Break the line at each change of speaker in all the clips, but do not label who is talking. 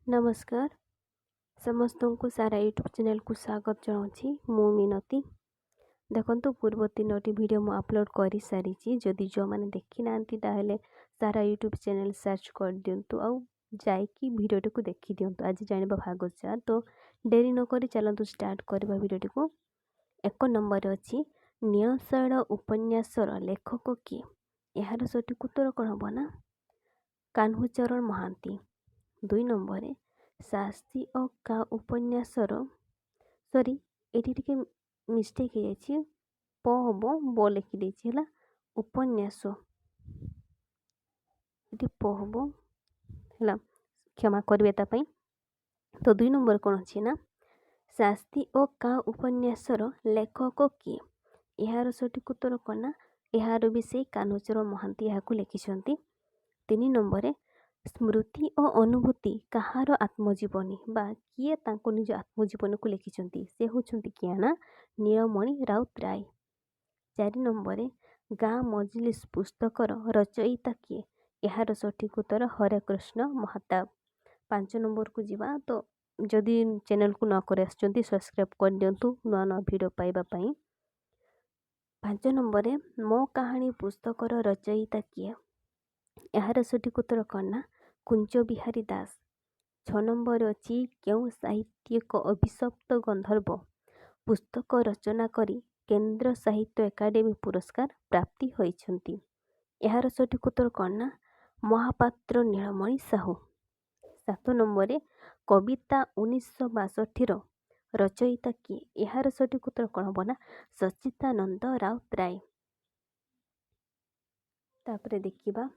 नमस्कार समस्त को सारा यूट्यूब चैनल को स्वागत जनाऊँगी मु मिनती देखो पूर्व 3टी वीडियो मु अपलोड कर सारी जदि जो मैंने देखी ना ताहले सारा यूट्यूब चैनल सर्च कर दिंतु आउ जाइकी वीडियोटी को देखी दिंतु। आज जानिबा भागचा तो डेरी नक चलतु स्टार्ट करवा वीडियोटी को। 1 नंबर अच्छी न्यायशैल उपन्यासर लेखक किए यार सठिक उत्तर कौन हम ना कान्हूचरण महांती। 2 नंबर शास्त्री और का उपन्यासर सॉरी एटी टिके मिस्टेक हो जाइए प हम ब लिखी है उपन्यास ये प हम है क्षमा करेंगे तापाई। तो 2 नंबर कौन अच्छी ना शास्त्री और का उपन्यासर लेखक किए यार सठिक उत्तर कौन ना यार भी से कान्हूचरण महांती यहाँ लिखिं। 3 नंबर स्मृति और अनुभूति कहार आत्मजीवनी बा किए तांको निज आत्मजीवन को लिखिं से होचुंती किए ना नीलमणि राउतराय। 4 नंबर गाँ मजलिस पुस्तकर रचयिता किए यार सठिक उत्तर हरे कृष्ण महताब। 5 नंबर को जीवा तो जदि चैनल को न कर सब्सक्राइब कर दिंतु नुआ नुआ वीडियो पाइबा पाई। 5 नंबर मो कहानी पुस्तकर रचयिता किए यार सठिक उत्तर कौन ना कुंज बिहारी दास। 6 नंबर अच्छी क्यों साहित्यिक अभिशप्त गंधर्व पुस्तक रचना करी केंद्र साहित्य एकाडेमी पुरस्कार प्राप्ति होइछंती यार सठिक उत्तर कौन ना महापात्र नीलमणि साहू। 7 नंबर कविता 1962 रचयिता किए यार सठिक उत्तर कौन हम ना सच्चिदानंद राउतराय। तापरे देखिबा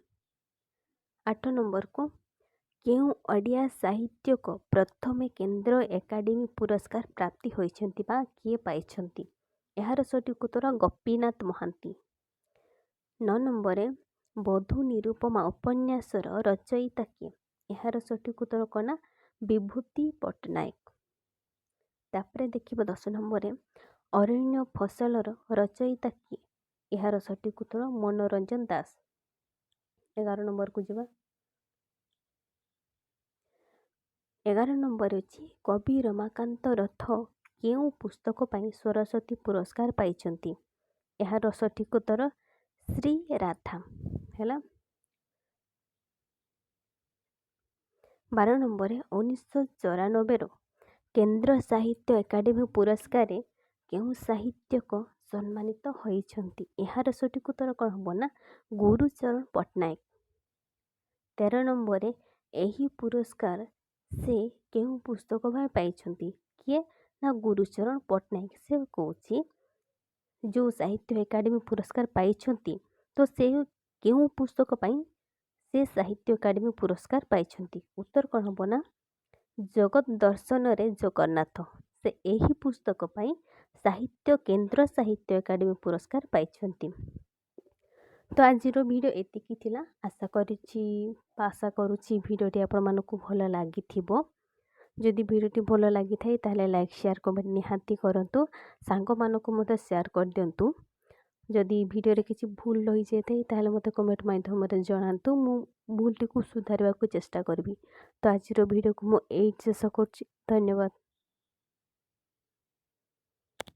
8 नंबर को केउं ओडिया साहित्यक प्रथमे केंद्र एकाडेमी पुरस्कार प्राप्ति होइछंती बा किए पाइछंती यार सठिक उत्तर गोपीनाथ महांती। 9 नंबर बधू निरुपमा उपन्यासर रचयिता किए यार सठिक उत्तर कौन विभूति पट्टनायक। तापरे देखिबा 10 नंबर अरण्य फसलर रचयिता किए यार सठिक उत्तर मनोरंजन दास। 11 नंबर को जीवा 11 नंबर अच्छी कवि रमाकांत रथ केउं पुस्तक पाई सरस्वती पुरस्कार पाइछंती यार सठिक उत्तर श्री राधा है। 12 नंबर 1994 केंद्र साहित्य एकाडेमी पुरस्कार केउं साहित्यक सम्मानित होइछंती यार सठिक उत्तर कौन हम ना गुरुचरण पट्टनायक। 13 नंबर एही पुरस्कार से केउं पुस्तक भाई पाइछंती किए ना गुरुचरण पट्टनायक। से कौची जो साहित्य एकाडेमी पुरस्कार पाइछंती तो से केउं पुस्तक पाई से साहित्य एकाडेमी पुरस्कार पाइछंती उत्तर कौन हम ना जगत दर्शन रे जगन्नाथ से एही पुस्तक पाई साहित्य केंद्र साहित्य एकाडेमी पुरस्कार पाइछंती। तो आज वीडियो एतिकी थिला आशा करुछि वीडियोटी आपण मानकु भल लागिथिबो। जदि वीडियोटी भल लगी थाए ताहले लाइक शेयर कमेंट निहाती करंतु सांग मानकु मते शेयर कर दियंतु। जदि वीडियो रे किछि भूल रही जाए ताहले मते कमेंट माध्यम रे जणांतु मु भूलटी को सुधारवा को चेष्टा करबी। तो आज वीडियो को मु एई शेष करछि। धन्यवाद।